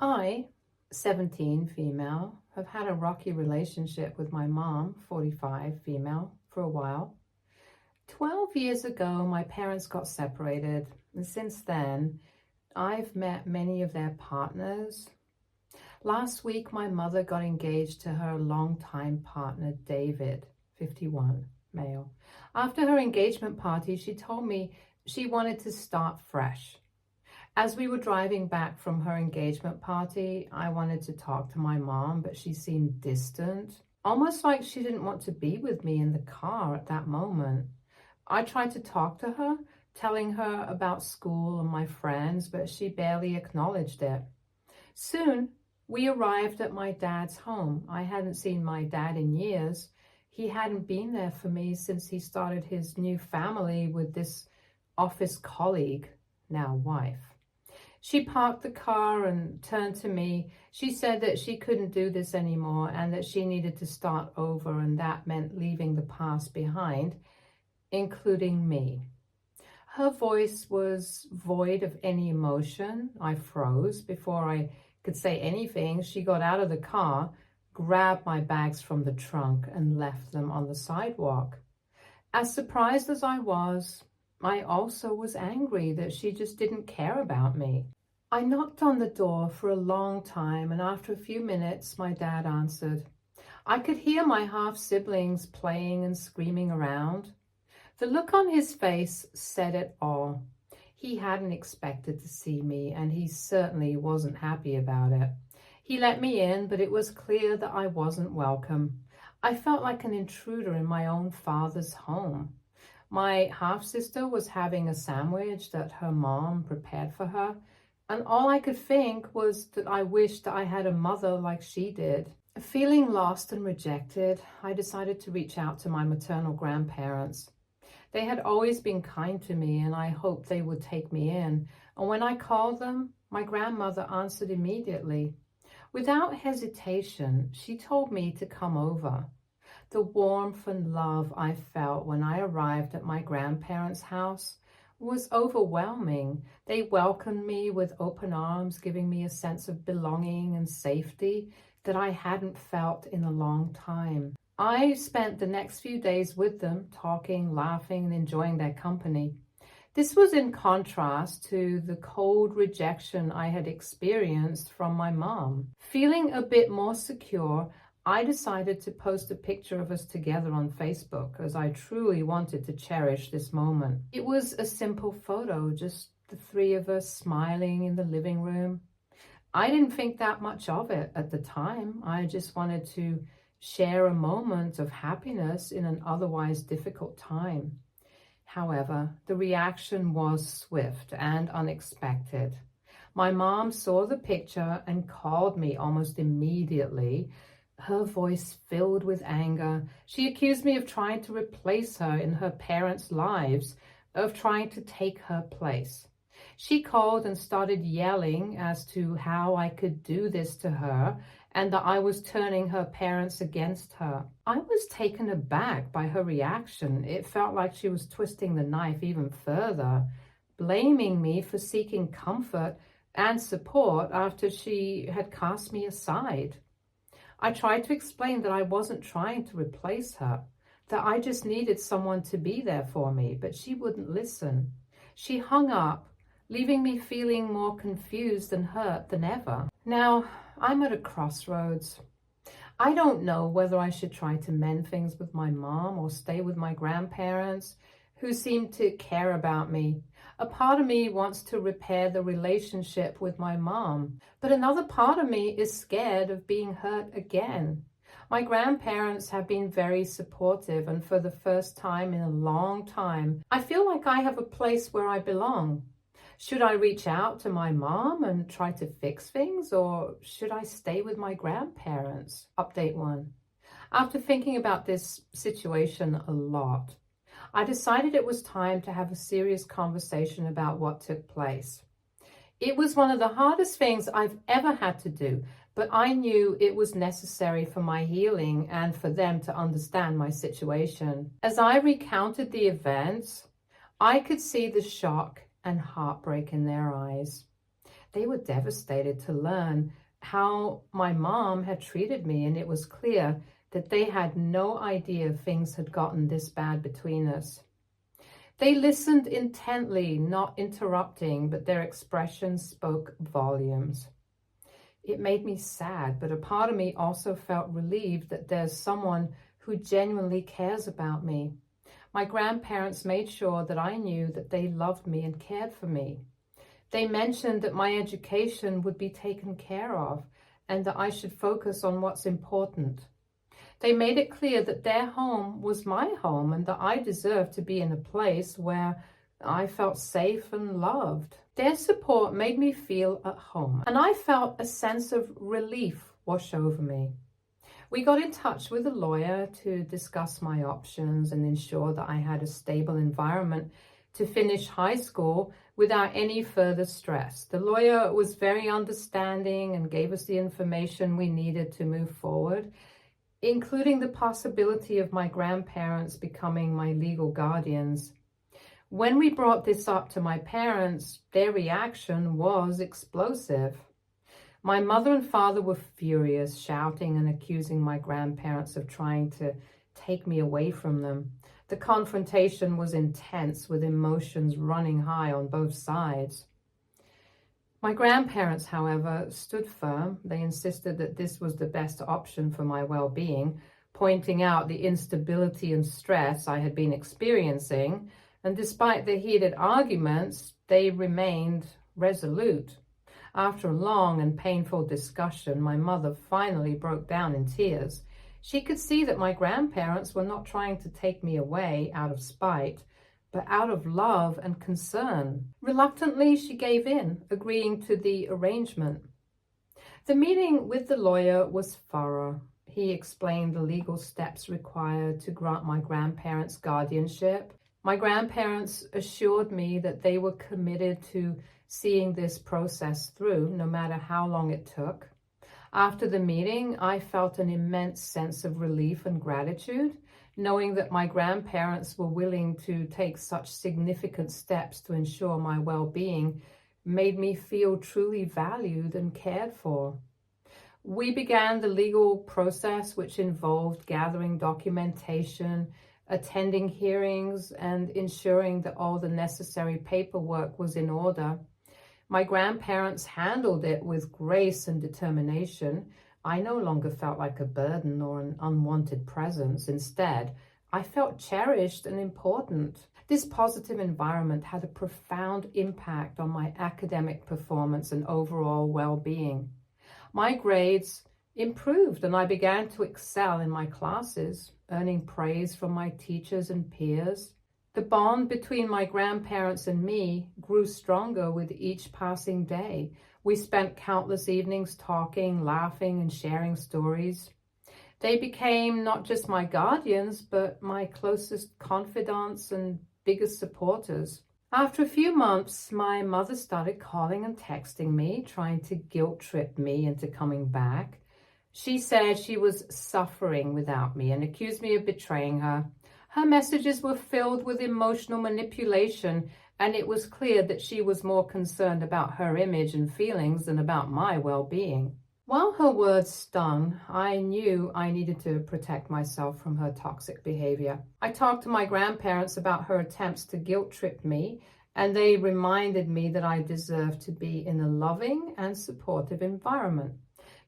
I, 17, female, have had a rocky relationship with my mom, 45, female, for a while. 12 years ago, my parents got separated, and since then, I've met many of their partners. Last week, my mother got engaged to her longtime partner, David, 51, male. After her engagement party, she told me she wanted to start fresh. As we were driving back from her engagement party, I wanted to talk to my mom, but she seemed distant, almost like she didn't want to be with me in the car at that moment. I tried to talk to her, telling her about school and my friends, but she barely acknowledged it. Soon, we arrived at my dad's home. I hadn't seen my dad in years. He hadn't been there for me since he started his new family with this office colleague, now wife. She parked the car and turned to me. She said that she couldn't do this anymore and that she needed to start over, and that meant leaving the past behind, including me. Her voice was void of any emotion. I froze. Before I could say anything, she got out of the car, grabbed my bags from the trunk, and left them on the sidewalk. As surprised as I also was angry that she just didn't care about me. I knocked on the door for a long time, and after a few minutes, my dad answered. I could hear my half-siblings playing and screaming around. The look on his face said it all. He hadn't expected to see me, and he certainly wasn't happy about it. He let me in, but it was clear that I wasn't welcome. I felt like an intruder in my own father's home. My half-sister was having a sandwich that her mom prepared for her, and all I could think was that I wished I had a mother like she did. Feeling lost and rejected, I decided to reach out to my maternal grandparents. They had always been kind to me, and I hoped they would take me in. And when I called them, my grandmother answered immediately. Without hesitation, she told me to come over. The warmth and love I felt when I arrived at my grandparents' house was overwhelming. They welcomed me with open arms, giving me a sense of belonging and safety that I hadn't felt in a long time. I spent the next few days with them, talking, laughing, and enjoying their company. This was in contrast to the cold rejection I had experienced from my mom. Feeling a bit more secure, I decided to post a picture of us together on Facebook, as I truly wanted to cherish this moment. It was a simple photo, just the three of us smiling in the living room. I didn't think that much of it at the time. I just wanted to share a moment of happiness in an otherwise difficult time. However, the reaction was swift and unexpected. My mom saw the picture and called me almost immediately, her voice filled with anger. She accused me of trying to replace her in her parents' lives, of trying to take her place. She called and started yelling as to how I could do this to her and that I was turning her parents against her. I was taken aback by her reaction. It felt like she was twisting the knife even further, blaming me for seeking comfort and support after she had cast me aside. I tried to explain that I wasn't trying to replace her, that I just needed someone to be there for me, but she wouldn't listen. She hung up, leaving me feeling more confused and hurt than ever. Now, I'm at a crossroads. I don't know whether I should try to mend things with my mom or stay with my grandparents, who seem to care about me. A part of me wants to repair the relationship with my mom, but another part of me is scared of being hurt again. My grandparents have been very supportive, and for the first time in a long time, I feel like I have a place where I belong. Should I reach out to my mom and try to fix things, or should I stay with my grandparents? Update 1. After thinking about this situation a lot, I decided it was time to have a serious conversation about what took place. It was one of the hardest things I've ever had to do, but I knew it was necessary for my healing and for them to understand my situation. As I recounted the events, I could see the shock and heartbreak in their eyes. They were devastated to learn how my mom had treated me, and it was clear that they had no idea things had gotten this bad between us. They listened intently, not interrupting, but their expressions spoke volumes. It made me sad, but a part of me also felt relieved that there's someone who genuinely cares about me. My grandparents made sure that I knew that they loved me and cared for me. They mentioned that my education would be taken care of and that I should focus on what's important. They made it clear that their home was my home and that I deserved to be in a place where I felt safe and loved. Their support made me feel at home, and I felt a sense of relief wash over me. We got in touch with a lawyer to discuss my options and ensure that I had a stable environment to finish high school without any further stress. The lawyer was very understanding and gave us the information we needed to move forward, including the possibility of my grandparents becoming my legal guardians. When we brought this up to my parents, their reaction was explosive. My mother and father were furious, shouting and accusing my grandparents of trying to take me away from them. The confrontation was intense, with emotions running high on both sides. My grandparents, however, stood firm. They insisted that this was the best option for my well-being, pointing out the instability and stress I had been experiencing. And despite the heated arguments, they remained resolute. After a long and painful discussion, my mother finally broke down in tears. She could see that my grandparents were not trying to take me away out of spite, but out of love and concern. Reluctantly, she gave in, agreeing to the arrangement. The meeting with the lawyer was thorough. He explained the legal steps required to grant my grandparents guardianship. My grandparents assured me that they were committed to seeing this process through, no matter how long it took. After the meeting, I felt an immense sense of relief and gratitude, knowing that my grandparents were willing to take such significant steps to ensure my well-being made me feel truly valued and cared for. We began the legal process, which involved gathering documentation, attending hearings, and ensuring that all the necessary paperwork was in order. My grandparents handled it with grace and determination. I no longer felt like a burden or an unwanted presence. Instead, I felt cherished and important. This positive environment had a profound impact on my academic performance and overall well-being. My grades improved and I began to excel in my classes, earning praise from my teachers and peers. The bond between my grandparents and me grew stronger with each passing day. We spent countless evenings talking, laughing, and sharing stories. They became not just my guardians, but my closest confidants and biggest supporters. After a few months, my mother started calling and texting me, trying to guilt trip me into coming back. She said she was suffering without me and accused me of betraying her. Her messages were filled with emotional manipulation, and it was clear that she was more concerned about her image and feelings than about my well-being. While her words stung, I knew I needed to protect myself from her toxic behavior. I talked to my grandparents about her attempts to guilt-trip me, and they reminded me that I deserved to be in a loving and supportive environment.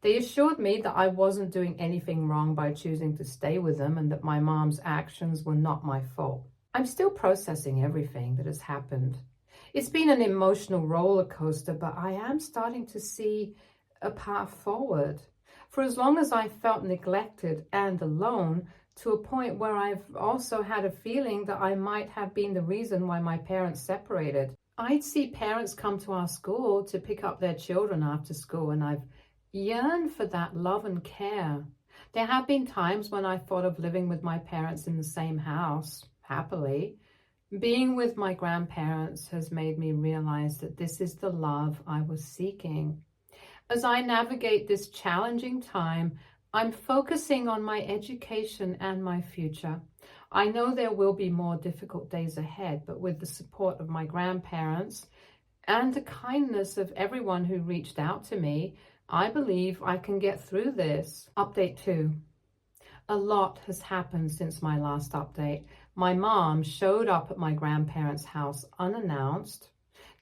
They assured me that I wasn't doing anything wrong by choosing to stay with them and that my mom's actions were not my fault. I'm still processing everything that has happened. It's been an emotional roller coaster, but I am starting to see a path forward. For as long as I felt neglected and alone, to a point where I've also had a feeling that I might have been the reason why my parents separated. I'd see parents come to our school to pick up their children after school, and I've yearned for that love and care. There have been times when I thought of living with my parents in the same house, happily. Being with my grandparents has made me realize that this is the love I was seeking. As I navigate this challenging time, I'm focusing on my education and my future. I know there will be more difficult days ahead, but with the support of my grandparents and the kindness of everyone who reached out to me, I believe I can get through this. Update 2. A lot has happened since my last update. My mom showed up at my grandparents' house unannounced,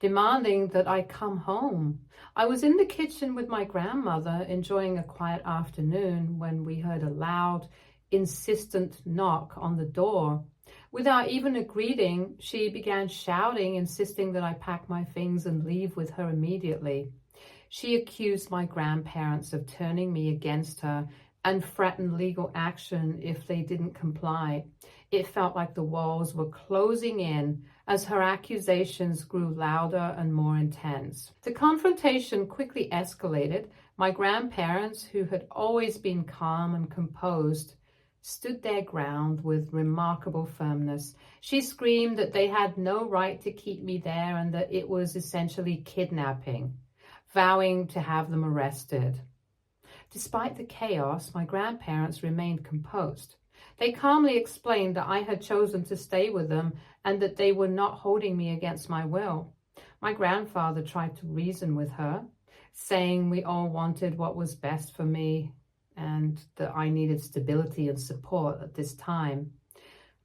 demanding that I come home. I was in the kitchen with my grandmother enjoying a quiet afternoon when we heard a loud, insistent knock on the door. Without even a greeting, she began shouting, insisting that I pack my things and leave with her immediately. She accused my grandparents of turning me against her and threatened legal action if they didn't comply. It felt like the walls were closing in as her accusations grew louder and more intense. The confrontation quickly escalated. My grandparents, who had always been calm and composed, stood their ground with remarkable firmness. She screamed that they had no right to keep me there and that it was essentially kidnapping, vowing to have them arrested. Despite the chaos, my grandparents remained composed. They calmly explained that I had chosen to stay with them and that they were not holding me against my will. My grandfather tried to reason with her, saying we all wanted what was best for me and that I needed stability and support at this time.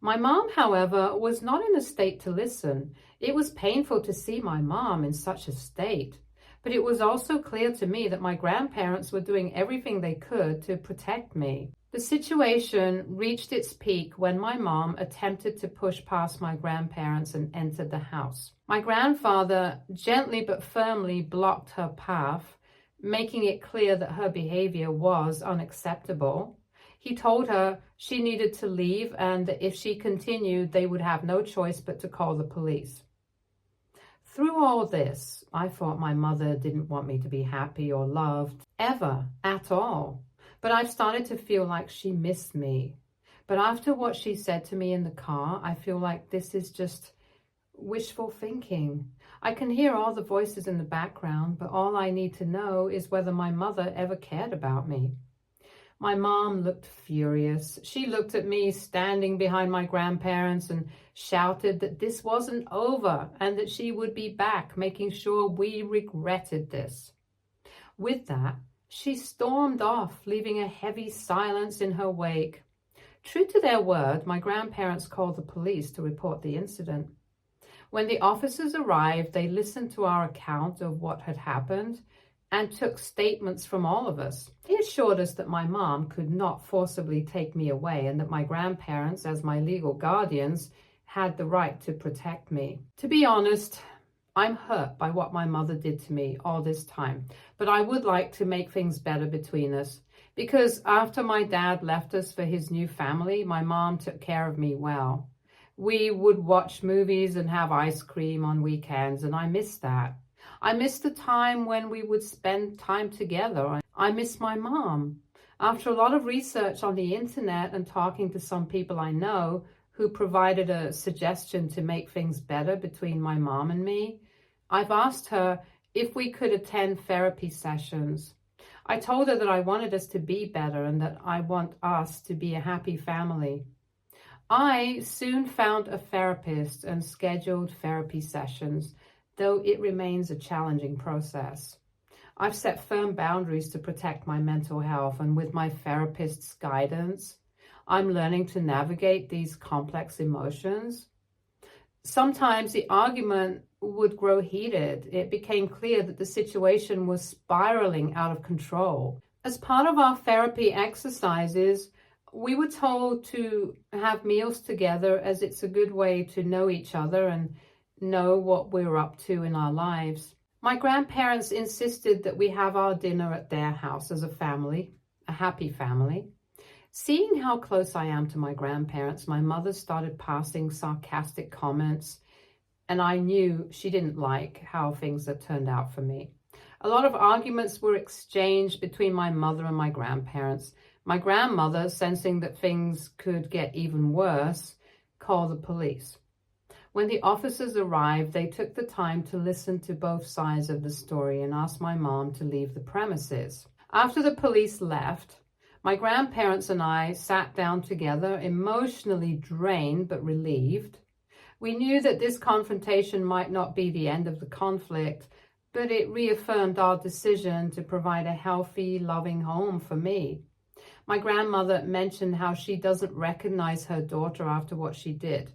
My mom, however, was not in a state to listen. It was painful to see my mom in such a state, but it was also clear to me that my grandparents were doing everything they could to protect me. The situation reached its peak when my mom attempted to push past my grandparents and entered the house. My grandfather gently but firmly blocked her path, making it clear that her behavior was unacceptable. He told her she needed to leave and that if she continued, they would have no choice but to call the police. Through all this, I thought my mother didn't want me to be happy or loved, ever, at all. But I've started to feel like she missed me. But after what she said to me in the car, I feel like this is just wishful thinking. I can hear all the voices in the background, but all I need to know is whether my mother ever cared about me. My mom looked furious. She looked at me standing behind my grandparents and shouted that this wasn't over and that she would be back, making sure we regretted this. With that, she stormed off, leaving a heavy silence in her wake. True to their word, my grandparents called the police to report the incident. When the officers arrived, they listened to our account of what had happened and took statements from all of us. They assured us that my mom could not forcibly take me away and that my grandparents, as my legal guardians, had the right to protect me. To be honest, I'm hurt by what my mother did to me all this time, but I would like to make things better between us. Because after my dad left us for his new family, my mom took care of me well. We would watch movies and have ice cream on weekends, and I miss that. I miss the time when we would spend time together. I miss my mom. After a lot of research on the internet and talking to some people I know who provided a suggestion to make things better between my mom and me, I've asked her if we could attend therapy sessions. I told her that I wanted us to be better and that I want us to be a happy family. I soon found a therapist and scheduled therapy sessions, though it remains a challenging process. I've set firm boundaries to protect my mental health, and with my therapist's guidance, I'm learning to navigate these complex emotions. Sometimes the argument would grow heated. It became clear that the situation was spiraling out of control. As part of our therapy exercises, we were told to have meals together as it's a good way to know each other and know what we're up to in our lives. My grandparents insisted that we have our dinner at their house as a family, a happy family. Seeing how close I am to my grandparents, my mother started passing sarcastic comments, and I knew she didn't like how things had turned out for me. A lot of arguments were exchanged between my mother and my grandparents. My grandmother, sensing that things could get even worse, called the police. When the officers arrived, they took the time to listen to both sides of the story and asked my mom to leave the premises. After the police left, my grandparents and I sat down together, emotionally drained but relieved. We knew that this confrontation might not be the end of the conflict, but it reaffirmed our decision to provide a healthy, loving home for me. My grandmother mentioned how she doesn't recognize her daughter after what she did.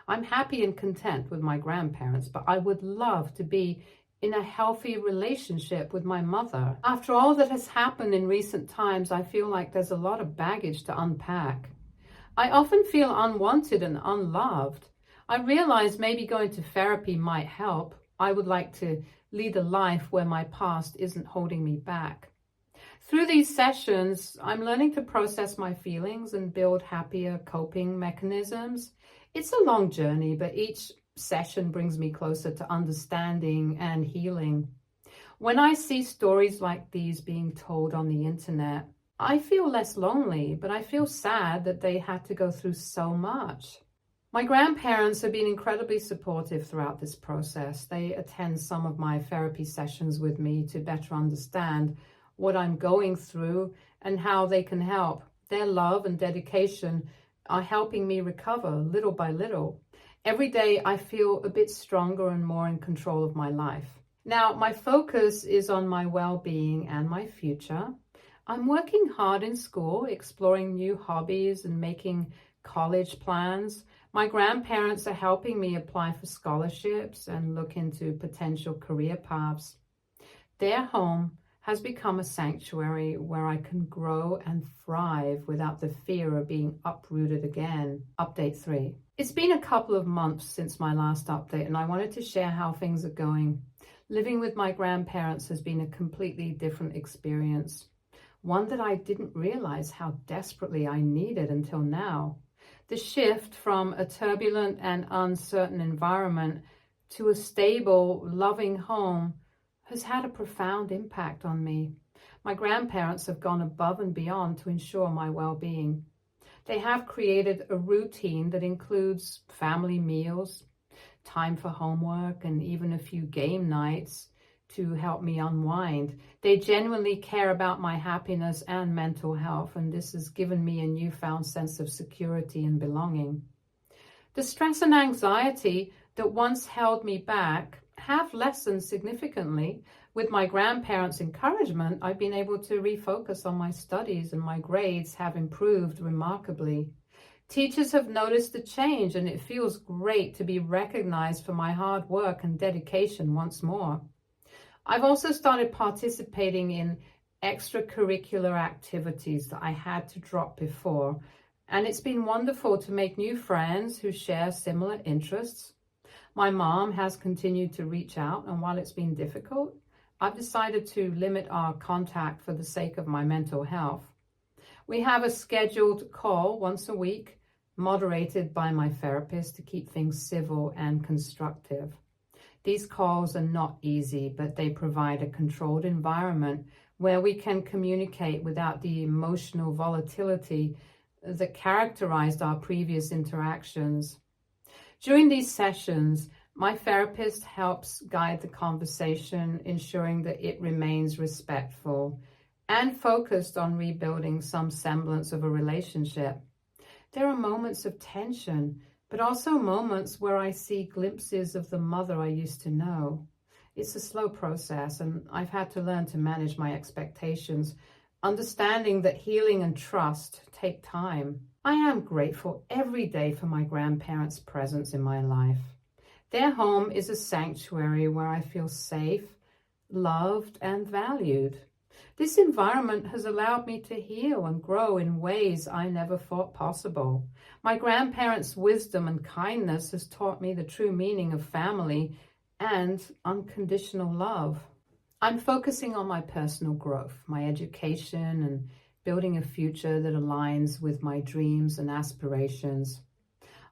I'm happy and content with my grandparents, but I would love to be in a healthy relationship with my mother. After all that has happened in recent times, I feel like there's a lot of baggage to unpack. I often feel unwanted and unloved. I realize maybe going to therapy might help. I would like to lead a life where my past isn't holding me back. Through these sessions, I'm learning to process my feelings and build happier coping mechanisms. It's a long journey, but each session brings me closer to understanding and healing. When I see stories like these being told on the internet, I feel less lonely, but I feel sad that they had to go through so much. My grandparents have been incredibly supportive throughout this process. They attend some of my therapy sessions with me to better understand what I'm going through and how they can help. Their love and dedication are helping me recover little by little. Every day I feel a bit stronger and more in control of my life. Now, my focus is on my well-being and my future. I'm working hard in school, exploring new hobbies and making college plans. My grandparents are helping me apply for scholarships and look into potential career paths. Their home has become a sanctuary where I can grow and thrive without the fear of being uprooted again. Update 3. It's been a couple of months since my last update, and I wanted to share how things are going. Living with my grandparents has been a completely different experience, one that I didn't realize how desperately I needed until now. The shift from a turbulent and uncertain environment to a stable, loving home has had a profound impact on me. My grandparents have gone above and beyond to ensure my well-being. They have created a routine that includes family meals, time for homework, and even a few game nights to help me unwind. They genuinely care about my happiness and mental health, and this has given me a newfound sense of security and belonging. The stress and anxiety that once held me back have lessened significantly. With my grandparents' encouragement, I've been able to refocus on my studies, and my grades have improved remarkably. Teachers have noticed the change, and it feels great to be recognized for my hard work and dedication once more. I've also started participating in extracurricular activities that I had to drop before, and it's been wonderful to make new friends who share similar interests. My mom has continued to reach out, and while it's been difficult, I've decided to limit our contact for the sake of my mental health. We have a scheduled call once a week, moderated by my therapist, to keep things civil and constructive. These calls are not easy, but they provide a controlled environment where we can communicate without the emotional volatility that characterized our previous interactions. During these sessions, my therapist helps guide the conversation, ensuring that it remains respectful and focused on rebuilding some semblance of a relationship. There are moments of tension, but also moments where I see glimpses of the mother I used to know. It's a slow process, and I've had to learn to manage my expectations, understanding that healing and trust take time. I am grateful every day for my grandparents' presence in my life. Their home is a sanctuary where I feel safe, loved, and valued. This environment has allowed me to heal and grow in ways I never thought possible. My grandparents' wisdom and kindness has taught me the true meaning of family and unconditional love. I'm focusing on my personal growth, my education, and building a future that aligns with my dreams and aspirations.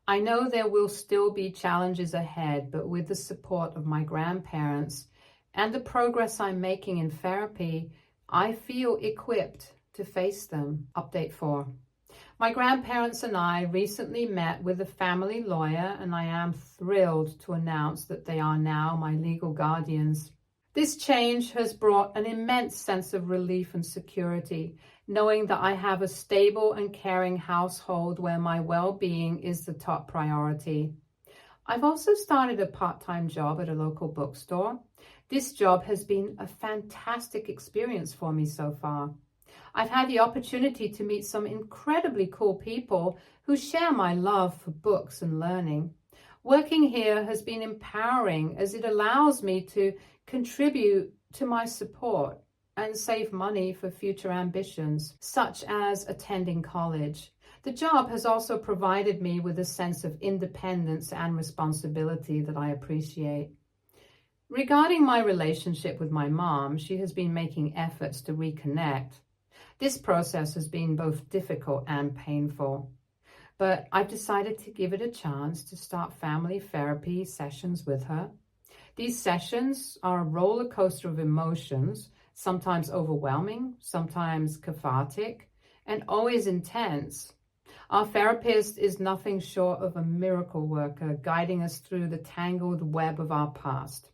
I know there will still be challenges ahead, but with the support of my grandparents and the progress I'm making in therapy, I feel equipped to face them. Update 4. My grandparents and I recently met with a family lawyer, and I am thrilled to announce that they are now my legal guardians. This change has brought an immense sense of relief and security, knowing that I have a stable and caring household where my well-being is the top priority. I've also started a part-time job at a local bookstore. This job has been a fantastic experience for me so far. I've had the opportunity to meet some incredibly cool people who share my love for books and learning. Working here has been empowering as it allows me to contribute to my support and save money for future ambitions, such as attending college. The job has also provided me with a sense of independence and responsibility that I appreciate. Regarding my relationship with my mom, she has been making efforts to reconnect. This process has been both difficult and painful, but I've decided to give it a chance to start family therapy sessions with her. These sessions are a roller coaster of emotions, sometimes overwhelming, sometimes cathartic, and always intense. Our therapist is nothing short of a miracle worker, guiding us through the tangled web of our past.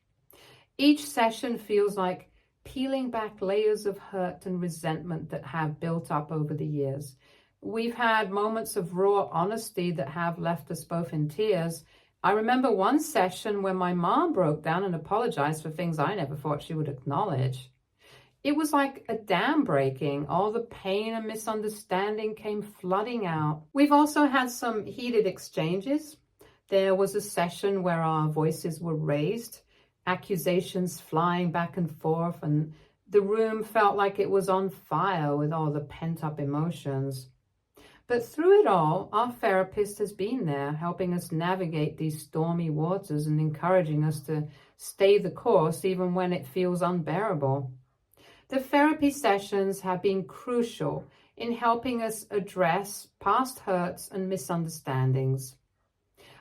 Each session feels like peeling back layers of hurt and resentment that have built up over the years. We've had moments of raw honesty that have left us both in tears. I remember one session where my mom broke down and apologized for things I never thought she would acknowledge. It was like a dam breaking. All the pain and misunderstanding came flooding out. We've also had some heated exchanges. There was a session where our voices were raised, accusations flying back and forth, and the room felt like it was on fire with all the pent-up emotions. But through it all, our therapist has been there, helping us navigate these stormy waters and encouraging us to stay the course even when it feels unbearable. The therapy sessions have been crucial in helping us address past hurts and misunderstandings.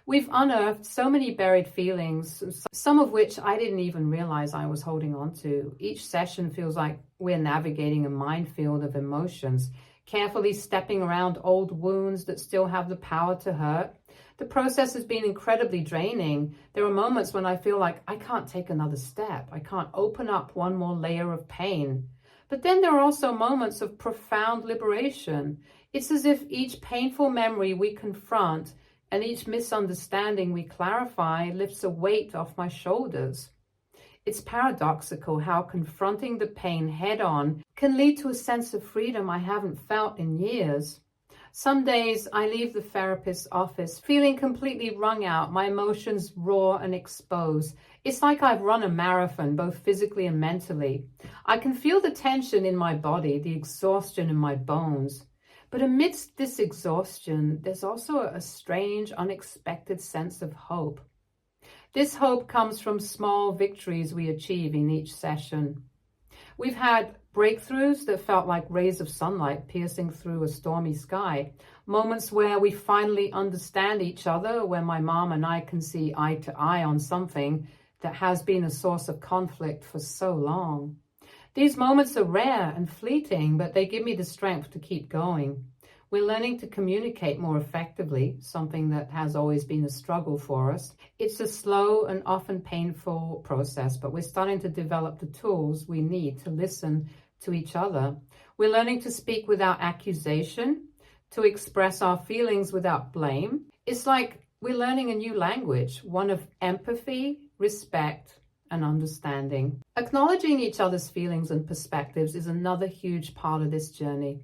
We've unearthed so many buried feelings, some of which I didn't even realize I was holding on to. Each session feels like we're navigating a minefield of emotions, carefully stepping around old wounds that still have the power to hurt. The process has been incredibly draining. There are moments when I feel like I can't take another step. I can't open up one more layer of pain. But then there are also moments of profound liberation. It's as if each painful memory we confront and each misunderstanding we clarify lifts a weight off my shoulders. It's paradoxical how confronting the pain head on can lead to a sense of freedom I haven't felt in years. Some days I leave the therapist's office feeling completely wrung out, my emotions raw and exposed. It's like I've run a marathon, both physically and mentally. I can feel the tension in my body, the exhaustion in my bones. But amidst this exhaustion, there's also a strange, unexpected sense of hope. This hope comes from small victories we achieve in each session. We've had breakthroughs that felt like rays of sunlight piercing through a stormy sky, moments where we finally understand each other, where my mom and I can see eye to eye on something that has been a source of conflict for so long. These moments are rare and fleeting, but they give me the strength to keep going. We're learning to communicate more effectively, something that has always been a struggle for us. It's a slow and often painful process, but we're starting to develop the tools we need to listen to each other. We're learning to speak without accusation, to express our feelings without blame. It's like we're learning a new language, one of empathy, respect, and understanding. Acknowledging each other's feelings and perspectives is another huge part of this journey.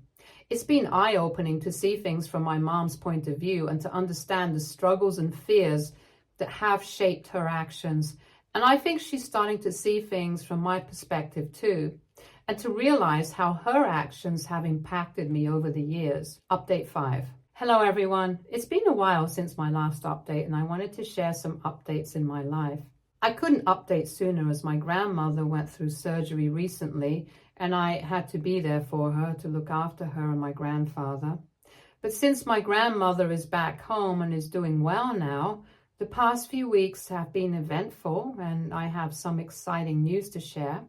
It's been eye-opening to see things from my mom's point of view and to understand the struggles and fears that have shaped her actions. And I think she's starting to see things from my perspective too, and to realize how her actions have impacted me over the years. Update 5. Hello everyone. It's been a while since my last update, and I wanted to share some updates in my life. I couldn't update sooner as my grandmother went through surgery recently, and I had to be there for her to look after her and my grandfather. But since my grandmother is back home and is doing well now, the past few weeks have been eventful, and I have some exciting news to share.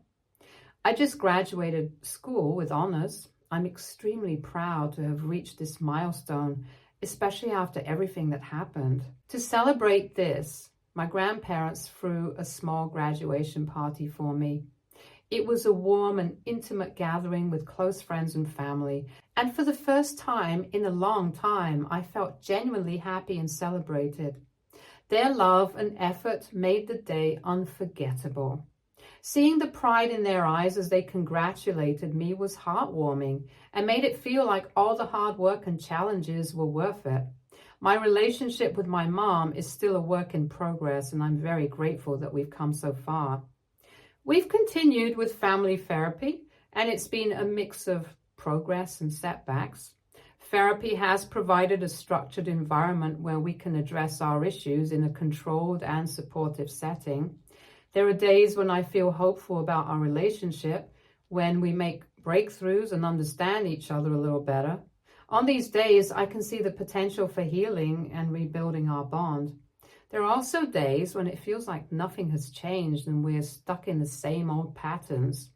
I just graduated school with honors. I'm extremely proud to have reached this milestone, especially after everything that happened. To celebrate this, my grandparents threw a small graduation party for me. It was a warm and intimate gathering with close friends and family. And for the first time in a long time, I felt genuinely happy and celebrated. Their love and effort made the day unforgettable. Seeing the pride in their eyes as they congratulated me was heartwarming and made it feel like all the hard work and challenges were worth it. My relationship with my mom is still a work in progress, and I'm very grateful that we've come so far. We've continued with family therapy, and it's been a mix of progress and setbacks. Therapy has provided a structured environment where we can address our issues in a controlled and supportive setting. There are days when I feel hopeful about our relationship, when we make breakthroughs and understand each other a little better. On these days, I can see the potential for healing and rebuilding our bond. There are also days when it feels like nothing has changed and we're stuck in the same old patterns.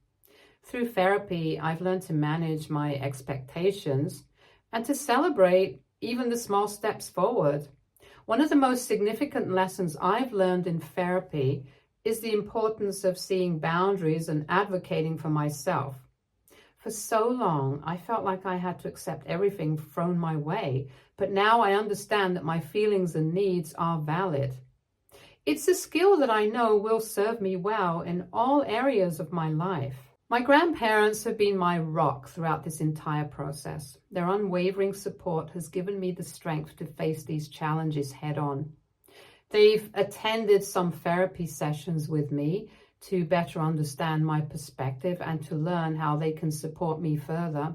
Through therapy, I've learned to manage my expectations and to celebrate even the small steps forward. One of the most significant lessons I've learned in therapy is the importance of seeing boundaries and advocating for myself. For so long, I felt like I had to accept everything thrown my way, but now I understand that my feelings and needs are valid. It's a skill that I know will serve me well in all areas of my life. My grandparents have been my rock throughout this entire process. Their unwavering support has given me the strength to face these challenges head on. They've attended some therapy sessions with me to better understand my perspective and to learn how they can support me further.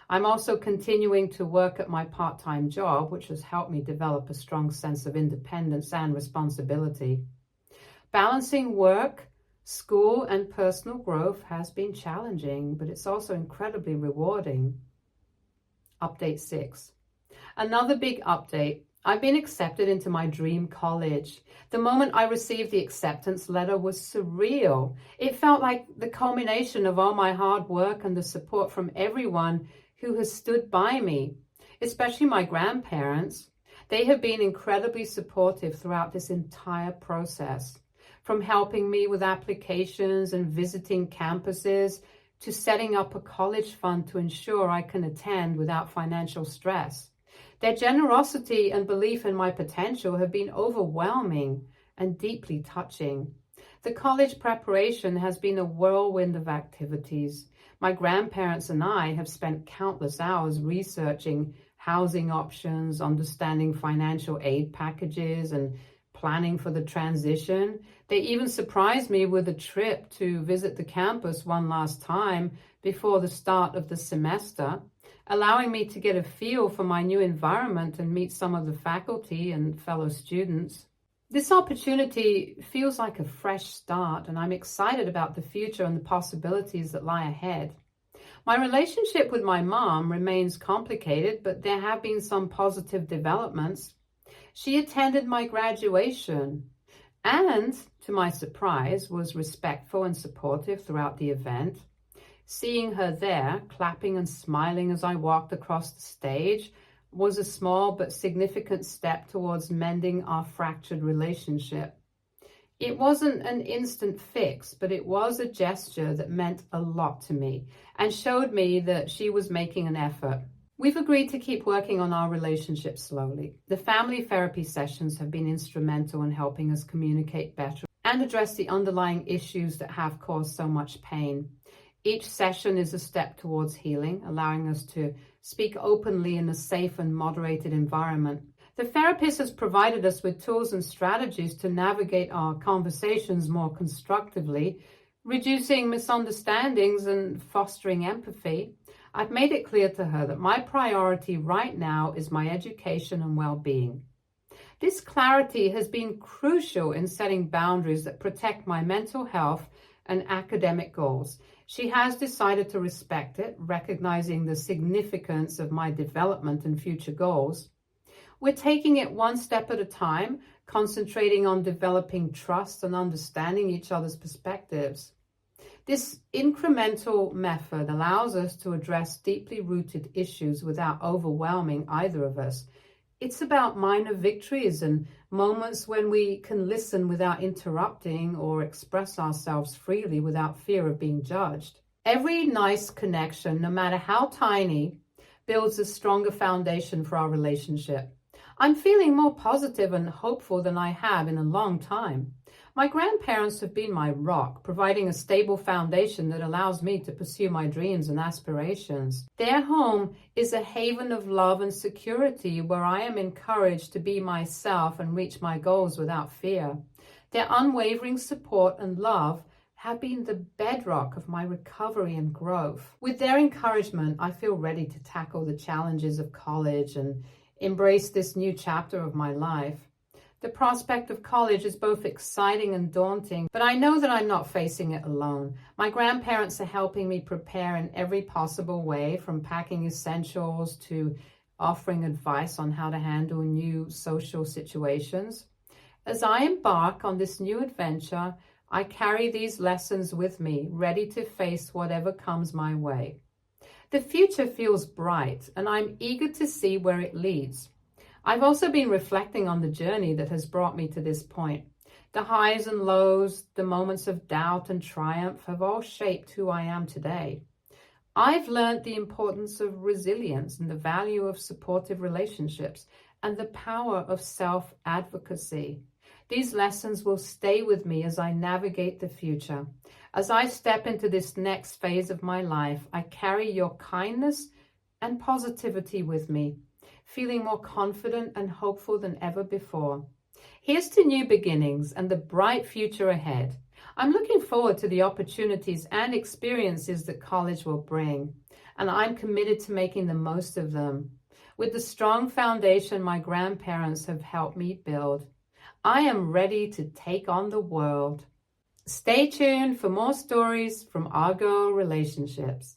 I'm also continuing to work at my part-time job, which has helped me develop a strong sense of independence and responsibility. Balancing work, school, and personal growth has been challenging, but it's also incredibly rewarding. Update 6. Another big update. I've been accepted into my dream college. The moment I received the acceptance letter was surreal. It felt like the culmination of all my hard work and the support from everyone who has stood by me, especially my grandparents. They have been incredibly supportive throughout this entire process, from helping me with applications and visiting campuses to setting up a college fund to ensure I can attend without financial stress. Their generosity and belief in my potential have been overwhelming and deeply touching. The college preparation has been a whirlwind of activities. My grandparents and I have spent countless hours researching housing options, understanding financial aid packages, and planning for the transition. They even surprised me with a trip to visit the campus one last time before the start of the semester, allowing me to get a feel for my new environment and meet some of the faculty and fellow students. This opportunity feels like a fresh start, and I'm excited about the future and the possibilities that lie ahead. My relationship with my mom remains complicated, but there have been some positive developments. She attended my graduation and, to my surprise, was respectful and supportive throughout the event. Seeing her there, clapping and smiling as I walked across the stage, was a small but significant step towards mending our fractured relationship. It wasn't an instant fix, but it was a gesture that meant a lot to me and showed me that she was making an effort. We've agreed to keep working on our relationship slowly. The family therapy sessions have been instrumental in helping us communicate better and address the underlying issues that have caused so much pain. Each session is a step towards healing, allowing us to speak openly in a safe and moderated environment. The therapist has provided us with tools and strategies to navigate our conversations more constructively, reducing misunderstandings and fostering empathy. I've made it clear to her that my priority right now is my education and well-being. This clarity has been crucial in setting boundaries that protect my mental health and academic goals. She has decided to respect it, recognizing the significance of my development and future goals. We're taking it one step at a time, concentrating on developing trust and understanding each other's perspectives. This incremental method allows us to address deeply rooted issues without overwhelming either of us. It's about minor victories and moments when we can listen without interrupting or express ourselves freely without fear of being judged. Every nice connection, no matter how tiny, builds a stronger foundation for our relationship. I'm feeling more positive and hopeful than I have in a long time. My grandparents have been my rock, providing a stable foundation that allows me to pursue my dreams and aspirations. Their home is a haven of love and security where I am encouraged to be myself and reach my goals without fear. Their unwavering support and love have been the bedrock of my recovery and growth. With their encouragement, I feel ready to tackle the challenges of college and embrace this new chapter of my life. The prospect of college is both exciting and daunting, but I know that I'm not facing it alone. My grandparents are helping me prepare in every possible way, from packing essentials to offering advice on how to handle new social situations. As I embark on this new adventure, I carry these lessons with me, ready to face whatever comes my way. The future feels bright, and I'm eager to see where it leads. I've also been reflecting on the journey that has brought me to this point. The highs and lows, the moments of doubt and triumph have all shaped who I am today. I've learned the importance of resilience and the value of supportive relationships and the power of self-advocacy. These lessons will stay with me as I navigate the future. As I step into this next phase of my life, I carry your kindness and positivity with me, feeling more confident and hopeful than ever before. Here's to new beginnings and the bright future ahead. I'm looking forward to the opportunities and experiences that college will bring, and I'm committed to making the most of them. With the strong foundation my grandparents have helped me build, I am ready to take on the world. Stay tuned for more stories from our girl relationships.